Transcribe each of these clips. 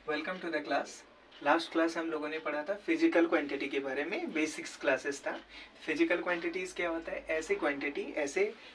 Welcome to the class. Last class हम लोगों ने पढ़ा था फिजिकल क्वांटिटी के बारे में, बेसिक्स क्लासेस था। फिजिकल क्वांटिटीज़ क्या होता है? ऐसे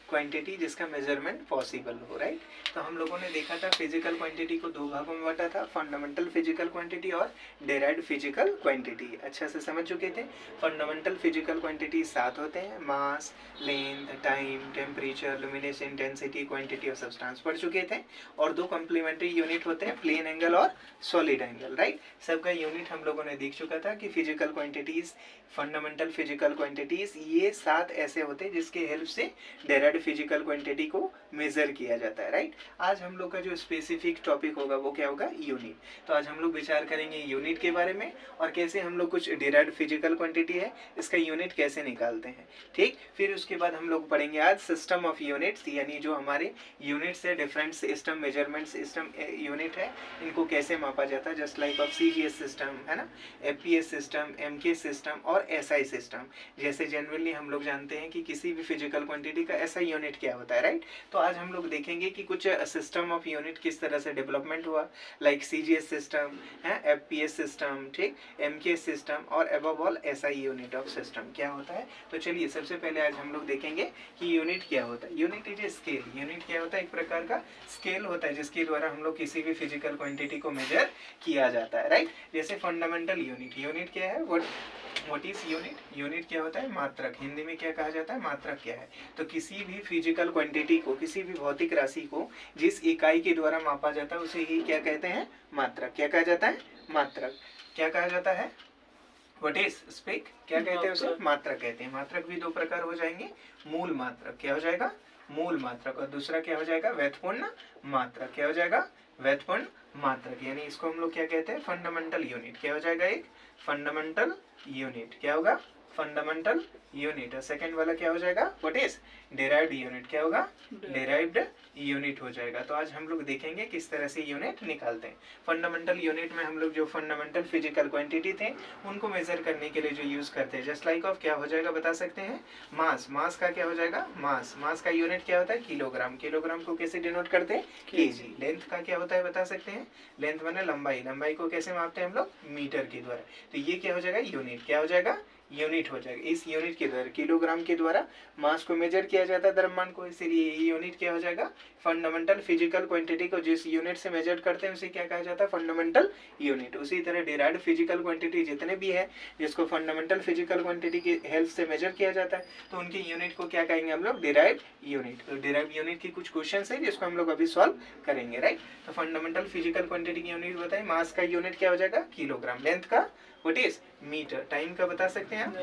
क्वांटिटी जिसका मेजरमेंट पॉसिबल हो, राइट। तो हम लोगों ने देखा था फिजिकल क्वांटिटी को दो भागों में बांटा था, फंडामेंटल फिजिकल क्वांटिटी और डेराइव्ड फिजिकल क्वांटिटी। अच्छा से समझ चुके थे। फंडामेंटल फिजिकल क्वांटिटी 7 होते हैं, mass, length, time, temperature, luminous intensity, quantity of substance पढ़ चुके थे। और दो कम्प्लीमेंट्री यूनिट होते हैं, प्लेन एंगल और सॉलिड एंगल, राइट। सबका यूनिट हम लोगों ने देख चुका था कि physical quantities, fundamental physical quantities, ये 7 ऐसे होते हैं जिसके हेल्प से डेराइव्ड फिजिकल क्वांटिटी को मेजर किया जाता है, राइट। आज हम लोग का जो स्पेसिफिक टॉपिक होगा वो क्या होगा? यूनिट। तो आज हम लोग विचार करेंगे यूनिट के बारे में और कैसे हम लोग कुछ डेराइव्ड फिजिकल क्वांटिटी है इसका यूनिट कैसे निकालते हैं, ठीक। फिर उसके बाद हम लोग पढ़ेंगे आज सिस्टम ऑफ यूनिट्स, यानी जो हमारे यूनिट्स है, different system, measurement system unit है, इनको कैसे मापा जाता है। Just like of CGS system है ना, एफपीएस सिस्टम, एमके सिस्टम और एसआई सिस्टम। जैसे जनरली हम लोग जानते हैं कि किसी भी फिजिकल क्वांटिटी का एसआई यूनिट क्या होता है, राइट। तो आज हम लोग देखेंगे कि कुछ सिस्टम ऑफ यूनिट किस तरह से डेवलपमेंट हुआ, लाइक सीजीएस सिस्टम है, एफपीएस सिस्टम, ठीक, एमके सिस्टम और above all SI unit of system क्या होता है। तो चलिए सबसे पहले आज हम लोग देखेंगे कि यूनिट क्या होता है। Unit is a scale. Unit क्या होता है? एक प्रकार का स्केल होता है जिसके द्वारा हम लोग किसी भी फिजिकल क्वांटिटी को मेजर किया जाता है, राइट। जैसे फंडामेंटल यूनिट, यूनिट क्या है? What is unit? यूनिट क्या होता है? मात्रक। हिंदी में क्या कहा जाता है? मात्रक क्या है? तो किसी भी फिजिकल क्वांटिटी को, किसी भी भौतिक राशि को जिस इकाई के द्वारा मापा जाता है उसे ही क्या कहते हैं? मात्रक। क्या कहा जाता है? मात्रक। क्या कहा जाता है? What is speak? क्या कहते हैं उसे? मात्रक कहते हैं। मात्रक भी दो प्रकार हो जाएंगे, मूल मात्रक, क्या हो जाएगा? मूल मात्रक, और दूसरा क्या हो जाएगा? व्युत्पन्न मात्रक। क्या हो जाएगा? व्युत्पन्न मात्रक। यानी इसको हम लोग क्या कहते हैं? Fundamental unit. क्या हो जाएगा? एक फंडामेंटल यूनिट। क्या होगा? Fundamental unit. और सेकंड वाला क्या हो जाएगा? What is derived unit. क्या होगा? डेराइव्ड यूनिट हो जाएगा। तो आज हम लोग देखेंगे किस तरह से यूनिट निकालते हैं। फंडामेंटल यूनिट में हम लोग जो फंडामेंटल फिजिकल क्वांटिटी थे उनको मेजर करने के लिए जो यूज करते हैं, जस्ट लाइक ऑफ क्या हो जाएगा बता सकते हैं? मास। मास का क्या हो जाएगा? मास। मास का यूनिट क्या होता है? किलोग्राम। किलोग्राम को कैसे डिनोट करते हैं? केजी। लेंथ का क्या होता है बता सकते हैं? लेंथ माने लंबाई। लंबाई को कैसे मापते हैं हम लोग? मीटर के द्वारा। तो ये क्या हो जाएगा? यूनिट। क्या हो जाएगा? यूनिट हो जाएगा। इस यूनिट के द्वारा, किलोग्राम के द्वारा मास को मेजर किया जाता है, द्रव्यमान को, इसीलिए ये यूनिट क्या हो जाएगा? फंडामेंटल फिजिकल क्वांटिटी को जिस यूनिट से मेजर करते हैं उसे क्या कहा जाता है? Fundamental unit. उसी तरह डेराइव्ड फिजिकल क्वांटिटी जितने भी है जिसको फंडामेंटल फिजिकल क्वांटिटी की हेल्प से मेजर किया जाता है तो उनके यूनिट को क्या कहेंगे हम लोग? Derived unit. तो डेराइव्ड यूनिट की कुछ क्वेश्चन है जिसको हम लोग अभी सॉल्व करेंगे, राइट। तो फंडामेंटल फिजिकल क्वांटिटी की यूनिट बताइए। मास का यूनिट क्या हो जाएगा? किलोग्राम। लेंथ का व्हाट इज? मीटर। टाइम का बता सकते हैं आप?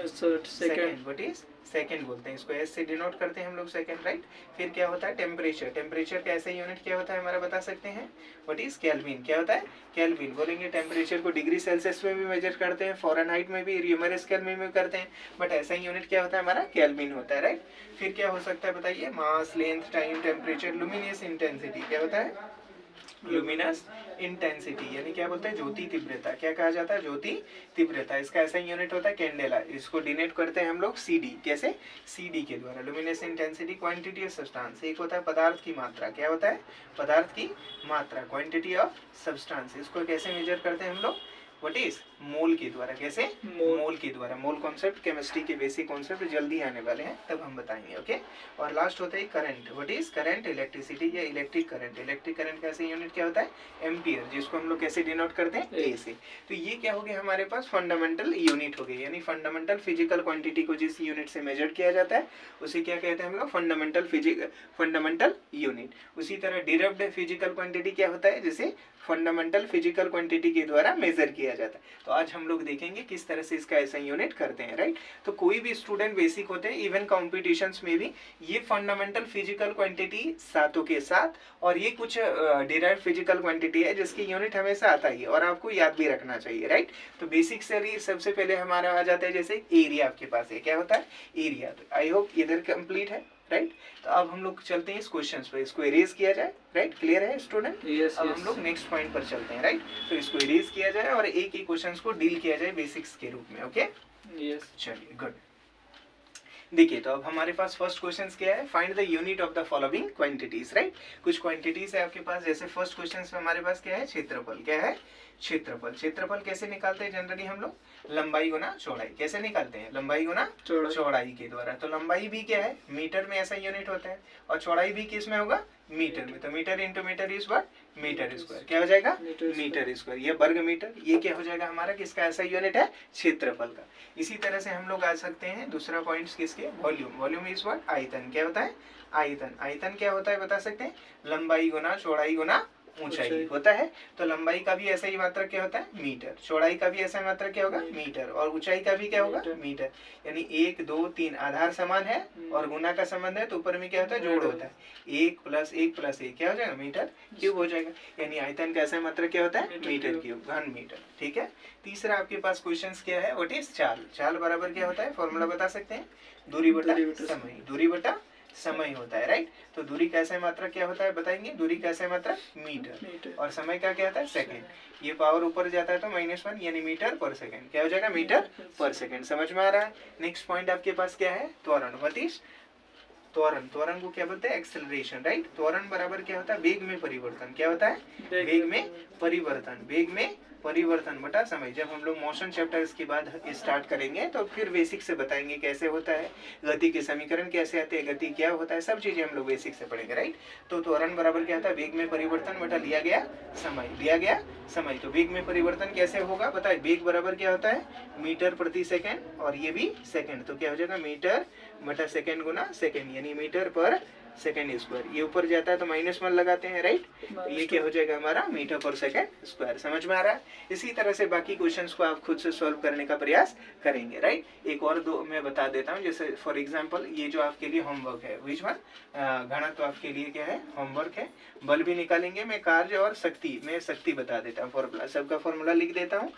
सेकंड। What is? सेकंड बोलते हैं इसको, एस से डिनोट करते हैं हम लोग सेकंड, राइट। फिर क्या होता है? टेम्परेचर। टेम्परेचर का ऐसा यूनिट क्या होता है हमारा बता सकते हैं? What is? केल्विन। क्या होता है? केल्विन। बोलेंगे टेम्परेचर को डिग्री सेल्सियस में भी मेजर करते हैं, फॉरेनहाइट में भी, न्यूमरल स्केल में भी करते हैं, बट ऐसा यूनिट क्या होता है हमारा? केल्विन होता है, राइट। फिर क्या हो सकता है बताइए? Mass, length, time, temperature, luminous intensity. क्या होता है? लुमिनस इंटेंसिटी, यानी क्या बोलते हैं? ज्योति तीव्रता। क्या कहा जाता है? ज्योति तीव्रता। इसका ऐसा यूनिट होता है कैंडेला। इसको डिनोट करते हैं हम लोग सीडी। कैसे? सीडी के द्वारा। Luminous intensity quantity of substance. एक होता है पदार्थ की मात्रा। क्या होता है? पदार्थ की मात्रा, क्वांटिटी ऑफ सब्सटेंस। इसको कैसे मेजर करते हैं हम लोग? What is? मोल के द्वारा। कैसे? मोल के द्वारा। मोल कॉन्सेप्ट केमिस्ट्री के बेसिक कॉन्सेप्ट जल्दी आने वाले हैं, तब हम बताएंगे, ओके। और लास्ट होता है current. What is? Current, electricity या इलेक्ट्रिक करंट। इलेक्ट्रिक करंट का ऐसे यूनिट क्या होता है? एम्पियर, जिसको हम लोग कैसे डिनोट करते हैं? ए से। तो ये क्या हो गया हमारे पास? फंडामेंटल यूनिट हो गए, यानी फंडामेंटल फिजिकल क्वांटिटी को जिस यूनिट से मेजर किया जाता है उसे क्या कहते हैं हम लोग? Fundamental unit. उसी तरह डेराइव्ड फिजिकल क्वांटिटी क्या होता है? जैसे फंडामेंटल फिजिकल क्वांटिटी के द्वारा मेजर किया जाता है। तो आज हम लोग देखेंगे किस तरह से इसका ऐसा यूनिट करते हैं, राइट। तो कोई भी स्टूडेंट बेसिक होते हैं, इवन कॉम्पिटिशन्स में भी ये फंडामेंटल फिजिकल क्वांटिटी सातों के साथ, और ये कुछ डेराइव्ड फिजिकल क्वांटिटी है जिसकी यूनिट हमेशा आता ही है और आपको याद भी रखना चाहिए, राइट। तो बेसिक से सबसे पहले हमारा आ जाता है जैसे एरिया। आपके पास है, क्या होता है? एरिया। तो आई होप इधर कंप्लीट है, राइट। तो अब हम लोग चलते हैं इस क्वेश्चन पे, इसको इरेज किया जाए, राइट। क्लियर है स्टूडेंट? yes, अब हम लोग नेक्स्ट पॉइंट पर चलते हैं, राइट। तो इसको इरेज किया जाए और एक ही क्वेश्चन को डील किया जाए बेसिक्स के रूप में, ओके। yes. चलिए, गुड। देखिए तो अब हमारे पास फर्स्ट क्वेश्चन क्या है, find the unit of the following quantities, right. कुछ क्वांटिटीज है आपके पास, जैसे फर्स्ट क्वेश्चन में हमारे पास क्या है, क्षेत्रफल। क्या है, क्षेत्रफल। क्षेत्रफल कैसे निकालते हैं जनरली हम लोग, लंबाई गुना चौड़ाई। कैसे निकालते हैं, लंबाई गुना चौड़ाई के द्वारा। तो लंबाई भी क्या है, मीटर में ऐसा यूनिट होता है, और चौड़ाई भी किस में होगा, मीटर में। तो metre into metre is what, metre square. क्या हो जाएगा, मीटर स्क्वायर। ये वर्ग मीटर, ये क्या हो जाएगा हमारा, किसका ऐसा यूनिट है, क्षेत्रफल का। इसी तरह से हम लोग आ सकते हैं दूसरा पॉइंट किसके, वॉल्यूम। वॉल्यूम इज व्हाट, आयतन। क्या होता है, आयतन। आयतन क्या होता है बता सकते हैं, लंबाई गुना चौड़ाई गुना ऊंचाई होता है। तो लंबाई का भी ऐसा ही मात्रक क्या होता है, मीटर। चौड़ाई का भी ऐसा मात्रक क्या होगा, मीटर। और ऊंचाई का भी क्या होगा, मीटर। यानी 1 2 3 आधार समान है और गुना का संबंध है, तो ऊपर में क्या होता है, जोड़ होता है। 1 + 1 + 1 क्या हो जाएगा, मीटर क्यूब हो जाएगा। यानी आयतन का ऐसा मात्रक क्या होता है, मीटर क्यूब, घन मीटर। ठीक है। तीसरा आपके पास क्वेश्चन क्या है, व्हाट इज चाल। चाल बराबर क्या होता है, फॉर्मूला बता सकते हैं, दूरी बटा समय। दूरी बटा समय होता है, राइट। तो दूरी का ऐसा मात्रक क्या होता है बताएंगे, दूरी का ऐसा मात्रक मीटर, और समय का क्या होता है, सेकंड। ये पावर ऊपर जाता है तो -1 यानी मीटर पर सेकंड। क्या हो जाएगा, मीटर पर सेकंड। समझ में आ रहा है। नेक्स्ट पॉइंट आपके पास क्या है, त्वरण। व्हाट इज त्वरण। त्वरण को क्या बोलते हैं, एक्सेलरेशन, राइट। त्वरण बराबर क्या होता है, वेग में परिवर्तन। क्या होता है, वेग में परिवर्तन। वेग में परिवर्तन बटा समय। जब हम लोग मोशन चैप्टर के बाद स्टार्ट करेंगे तो फिर बेसिक से बताएंगे कैसे होता है, गति के समीकरण कैसे आते हैं, गति क्या होता है, सब चीजें हम लोग बेसिक से पढ़ेंगे, राइट। तो त्वरण बराबर क्या होता है, वेग में परिवर्तन बटा लिया गया समय। लिया गया समय। तो वेग में परिवर्तन कैसे होगा बताए, वेग बराबर क्या होता है, मीटर प्रति सेकेंड, और ये भी सेकेंड। तो क्या हो जाएगा, मीटर बटा सेकेंड गुना सेकेंड, यानी मीटर पर सेकेंड स्क्वायर। ये ऊपर जाता है तो -1 लगाते हैं, राइट। तो ये क्या हो जाएगा हमारा, मीटर पर सेकेंड स्क्वायर। समझ में आ रहा है। इसी तरह से बाकी क्वेश्चंस को आप खुद से सॉल्व करने का प्रयास करेंगे, राइट। एक और दो मैं बता देता हूँ, जैसे फॉर एग्जांपल ये जो आपके लिए होमवर्क है, विच वन, घनत्व आपके लिए क्या है, होमवर्क है। बल भी निकालेंगे, मैं कार्य और शक्ति, मैं शक्ति बता देता हूँ, फॉर्मूला सबका फॉर्मूला लिख देता हूँ।